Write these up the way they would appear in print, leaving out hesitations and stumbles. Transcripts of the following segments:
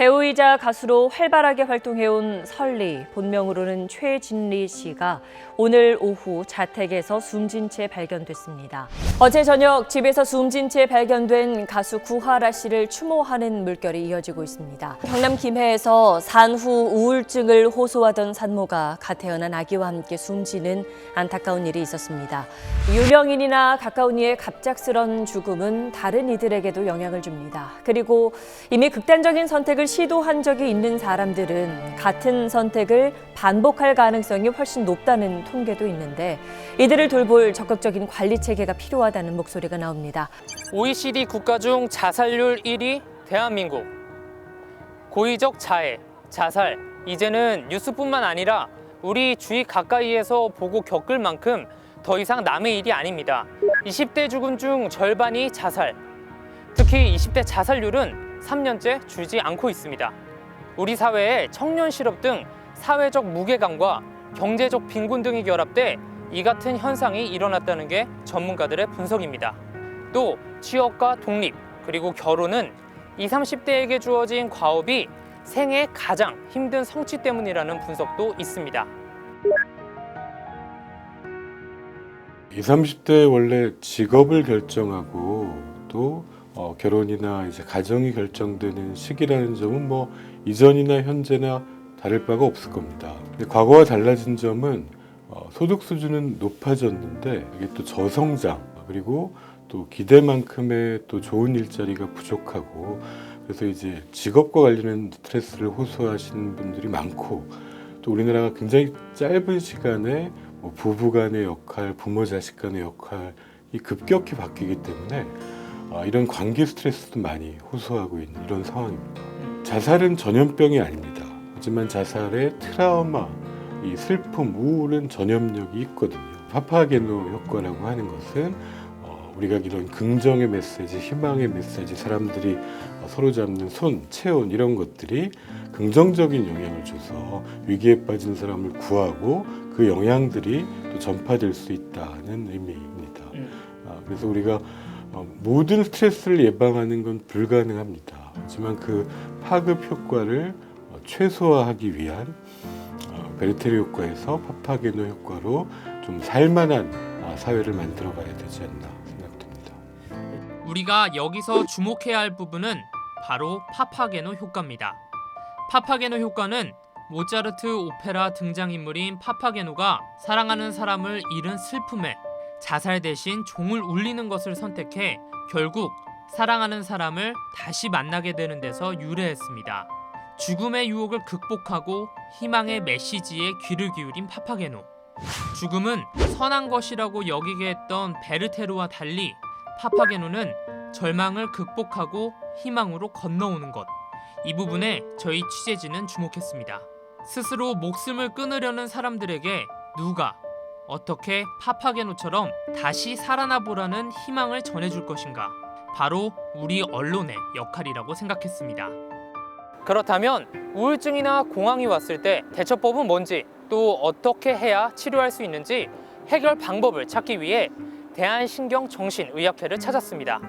배우이자 가수로 활발하게 활동해온 설리, 본명으로는 최진리 씨가 오늘 오후 자택에서 숨진 채 발견됐습니다. 어제 저녁 집에서 숨진 채 발견된 가수 구하라 씨를 추모하는 물결이 이어지고 있습니다. 경남 김해에서 산후 우울증을 호소하던 산모가 갓 태어난 아기와 함께 숨지는 안타까운 일이 있었습니다. 유명인이나 가까운 이의 갑작스런 죽음은 다른 이들에게도 영향을 줍니다. 그리고 이미 극단적인 선택을 시도한 적이 있는 사람들은 같은 선택을 반복할 가능성이 훨씬 높다는 통계도 있는데 이들을 돌볼 적극적인 관리 체계가 필요하다는 목소리가 나옵니다. OECD 국가 중 자살률 1위 대한민국. 고의적 자해, 자살, 이제는 뉴스뿐만 아니라 우리 주위 가까이에서 보고 겪을 만큼 더 이상 남의 일이 아닙니다. 20대 죽음 중 절반이 자살. 특히 20대 자살률은 3년째 줄지 않고 있습니다. 우리 사회에 청년 실업 등 사회적 무게감과 경제적 빈곤 등이 결합돼 이 같은 현상이 일어났다는 게 전문가들의 분석입니다. 또 취업과 독립, 그리고 결혼은 20, 30대에게 주어진 과업이 생애 가장 힘든 성취 때문이라는 분석도 있습니다. 20, 30대 원래 직업을 결정하고 또 결혼이나 이제 가정이 결정되는 시기라는 점은 뭐 이전이나 현재나 다를 바가 없을 겁니다. 근데 과거와 달라진 점은 소득 수준은 높아졌는데 이게 또 저성장 그리고 또 기대만큼의 또 좋은 일자리가 부족하고 그래서 이제 직업과 관련된 스트레스를 호소하시는 분들이 많고 또 우리나라가 굉장히 짧은 시간에 뭐 부부 간의 역할, 부모 자식 간의 역할이 급격히 바뀌기 때문에 이런 관계 스트레스도 많이 호소하고 있는 이런 상황입니다. 자살은 전염병이 아닙니다. 하지만 자살의 트라우마, 이 슬픔, 우울은 전염력이 있거든요. 파파게노 효과라고 하는 것은 우리가 이런 긍정의 메시지, 희망의 메시지, 사람들이 서로 잡는 손, 체온 이런 것들이 긍정적인 영향을 줘서 위기에 빠진 사람을 구하고 그 영향들이 또 전파될 수 있다는 의미입니다. 그래서 우리가 모든 스트레스를 예방하는 건 불가능합니다. 하지만 그 파급 효과를 최소화하기 위한 베르테르 효과에서 파파게노 효과로 좀 살만한 사회를 만들어가야 되지 않나 생각됩니다. 우리가 여기서 주목해야 할 부분은 바로 파파게노 효과입니다. 파파게노 효과는 모차르트 오페라 등장인물인 파파게노가 사랑하는 사람을 잃은 슬픔에 자살 대신 종을 울리는 것을 선택해 결국 사랑하는 사람을 다시 만나게 되는 데서 유래했습니다. 죽음의 유혹을 극복하고 희망의 메시지에 귀를 기울인 파파게노. 죽음은 선한 것이라고 여기게 했던 베르테르와 달리 파파게노는 절망을 극복하고 희망으로 건너오는 것. 이 부분에 저희 취재진은 주목했습니다. 스스로 목숨을 끊으려는 사람들에게 누가 어떻게 파파게노처럼 다시 살아나 보라는 희망을 전해줄 것인가? 바로 우리 언론의 역할이라고 생각했습니다. 그렇다면 우울증이나 공황이 왔을 때 대처법은 뭔지 또 어떻게 해야 치료할 수 있는지 해결 방법을 찾기 위해 대한신경정신의학회를 찾았습니다.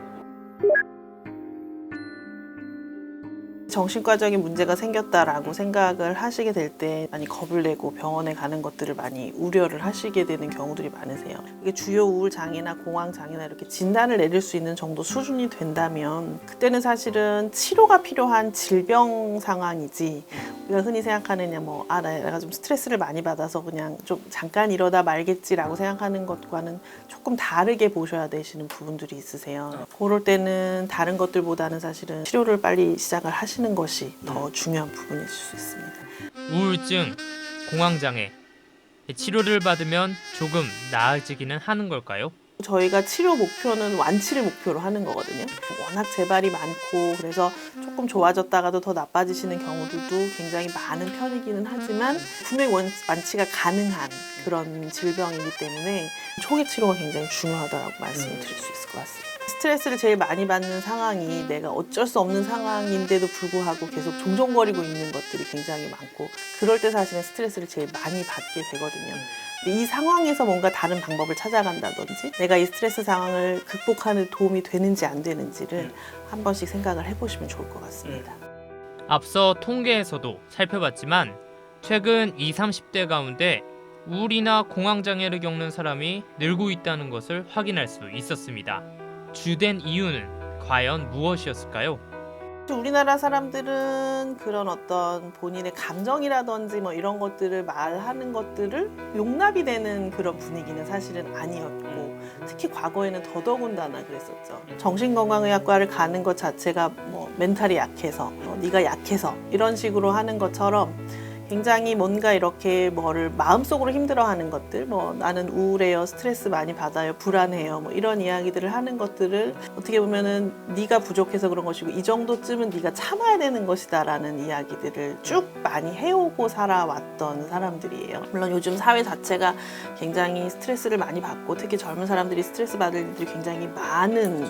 정신과적인 문제가 생겼다라고 생각을 하시게 될 때 많이 겁을 내고 병원에 가는 것들을 많이 우려를 하시게 되는 경우들이 많으세요. 이게 주요 우울 장애나 공황 장애나 이렇게 진단을 내릴 수 있는 정도 수준이 된다면 그때는 사실은 치료가 필요한 질병 상황이지 우리가 흔히 생각하는 내가 좀 스트레스를 많이 받아서 그냥 좀 잠깐 이러다 말겠지라고 생각하는 것과는 조금 다르게 보셔야 되시는 부분들이 있으세요. 그럴 때는 다른 것들보다는 사실은 치료를 빨리 시작을 하시는 것이 더 중요한 부분일 수 있습니다. 우울증, 공황장애, 치료를 받으면 조금 나아지기는 하는 걸까요? 저희가 치료 목표는 완치를 목표로 하는 거거든요. 워낙 재발이 많고 그래서 조금 좋아졌다가도 더 나빠지시는 경우들도 굉장히 많은 편이기는 하지만 분명히 완치가 가능한 그런 질병이기 때문에 초기 치료가 굉장히 중요하다고 말씀을 드릴 수 있을 것 같습니다. 스트레스를 제일 많이 받는 상황이 내가 어쩔 수 없는 상황인데도 불구하고 계속 종종거리고 있는 것들이 굉장히 많고 그럴 때 사실은 스트레스를 제일 많이 받게 되거든요. 이 상황에서 뭔가 다른 방법을 찾아간다든지 내가 이 스트레스 상황을 극복하는 도움이 되는지 안 되는지를 한 번씩 생각을 해보시면 좋을 것 같습니다. 앞서 통계에서도 살펴봤지만 최근 20, 30대 가운데 우울이나 공황장애를 겪는 사람이 늘고 있다는 것을 확인할 수 있었습니다. 주된 이유는 과연 무엇이었을까요? 우리나라 사람들은 그런 어떤 본인의 감정이라든지 뭐 이런 것들을 말하는 것들을 용납이 되는 그런 분위기는 사실은 아니었고, 특히 과거에는 더더군다나 그랬었죠. 정신건강의학과를 가는 것 자체가 뭐 멘탈이 약해서, 네가 약해서 이런 식으로 하는 것처럼 굉장히 뭔가 이렇게 뭐를 마음속으로 힘들어하는 것들, 뭐 나는 우울해요, 스트레스 많이 받아요, 불안해요, 뭐 이런 이야기들을 하는 것들을 어떻게 보면은 네가 부족해서 그런 것이고 이 정도쯤은 네가 참아야 되는 것이다라는 이야기들을 쭉 많이 해오고 살아왔던 사람들이에요. 물론 요즘 사회 자체가 굉장히 스트레스를 많이 받고 특히 젊은 사람들이 스트레스 받을 일들이 굉장히 많은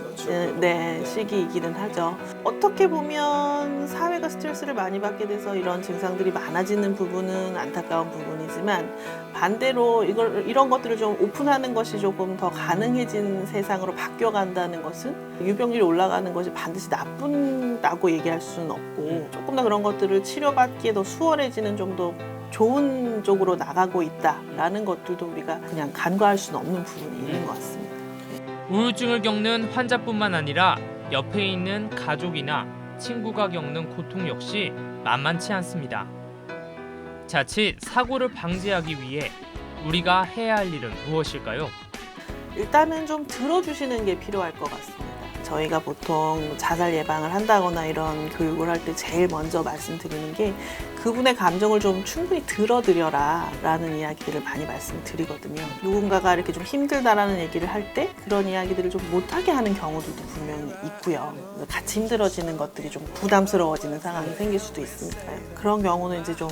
시기이기는 하죠. 어떻게 보면 사회가 스트레스를 많이 받게 돼서 이런 증상들이 많아지는 부분은 안타까운 부분이지만, 반대로 이런 것들을 좀 오픈하는 것이 조금 더 가능해진 세상으로 바뀌어간다는 것은 유병률이 올라가는 것이 반드시 나쁜다고 얘기할 수는 없고, 조금 더 그런 것들을 치료받기에 더 수월해지는 좀 더 좋은 쪽으로 나가고 있다라는 것들도 우리가 그냥 간과할 수는 없는 부분이 있는 것 같습니다. 우울증을 겪는 환자뿐만 아니라 옆에 있는 가족이나 친구가 겪는 고통 역시 만만치 않습니다. 자칫 사고를 방지하기 위해 우리가 해야 할 일은 무엇일까요? 일단은 좀 들어주시는 게 필요할 것 같습니다. 저희가 보통 자살 예방을 한다거나 이런 교육을 할 때 제일 먼저 말씀드리는 게 그분의 감정을 좀 충분히 들어드려라 라는 이야기들을 많이 말씀드리거든요. 누군가가 이렇게 좀 힘들다라는 얘기를 할 때 그런 이야기들을 좀 못하게 하는 경우들도 분명히 있고요. 같이 힘들어지는 것들이 좀 부담스러워지는 상황이 생길 수도 있으니까요. 그런 경우는 이제 좀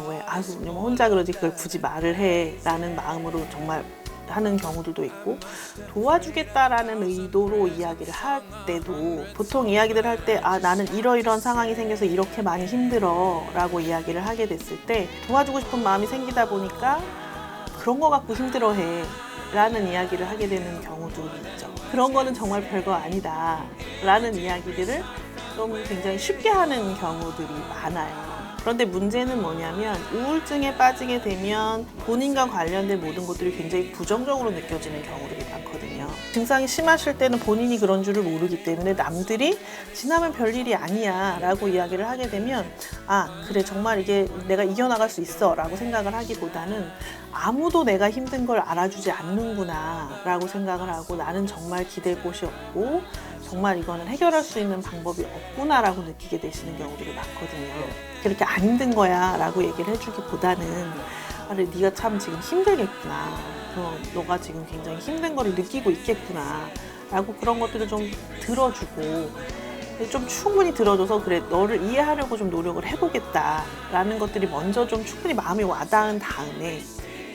혼자 그러지 그걸 굳이 말을 해 라는 마음으로 정말 하는 경우들도 있고, 도와주겠다라는 의도로 이야기를 할 때도 보통 이야기를 할 때 나는 이러이러한 상황이 생겨서 이렇게 많이 힘들어 라고 이야기를 하게 됐을 때 도와주고 싶은 마음이 생기다 보니까 그런 거 갖고 힘들어해 라는 이야기를 하게 되는 경우도 있죠. 그런 거는 정말 별거 아니다 라는 이야기들을 좀 굉장히 쉽게 하는 경우들이 많아요. 그런데 문제는 뭐냐면 우울증에 빠지게 되면 본인과 관련된 모든 것들이 굉장히 부정적으로 느껴지는 경우들이 많거든요. 증상이 심하실 때는 본인이 그런 줄을 모르기 때문에 남들이 지나면 별일이 아니야 라고 이야기를 하게 되면 그래 정말 이게 내가 이겨나갈 수 있어 라고 생각을 하기보다는 아무도 내가 힘든 걸 알아주지 않는구나 라고 생각을 하고, 나는 정말 기댈 곳이 없고 정말 이거는 해결할 수 있는 방법이 없구나 라고 느끼게 되시는 경우들이 많거든요. 그렇게 안 힘든 거야 라고 얘기를 해주기보다는 네가 참 지금 힘들겠구나, 너가 지금 굉장히 힘든 거를 느끼고 있겠구나 라고 그런 것들을 좀 들어주고, 좀 충분히 들어줘서 그래 너를 이해하려고 좀 노력을 해보겠다 라는 것들이 먼저 좀 충분히 마음이 와닿은 다음에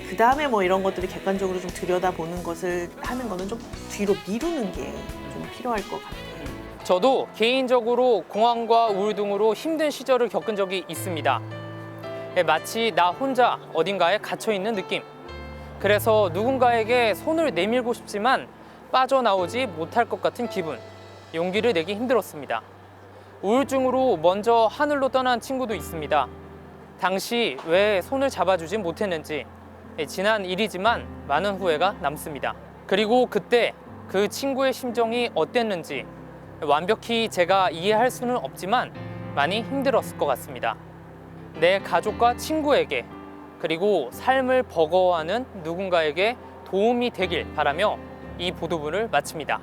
그 다음에 뭐 이런 것들을 객관적으로 좀 들여다보는 것을 하는 거는 좀 뒤로 미루는 게 좀 필요할 것 같아요. 저도 개인적으로 공황과 우울 등으로 힘든 시절을 겪은 적이 있습니다. 마치 나 혼자 어딘가에 갇혀있는 느낌. 그래서 누군가에게 손을 내밀고 싶지만 빠져나오지 못할 것 같은 기분. 용기를 내기 힘들었습니다. 우울증으로 먼저 하늘로 떠난 친구도 있습니다. 당시 왜 손을 잡아주지 못했는지 지난 일이지만 많은 후회가 남습니다. 그리고 그때 그 친구의 심정이 어땠는지 완벽히 제가 이해할 수는 없지만 많이 힘들었을 것 같습니다. 내 가족과 친구에게, 그리고 삶을 버거워하는 누군가에게 도움이 되길 바라며 이 보도분을 마칩니다.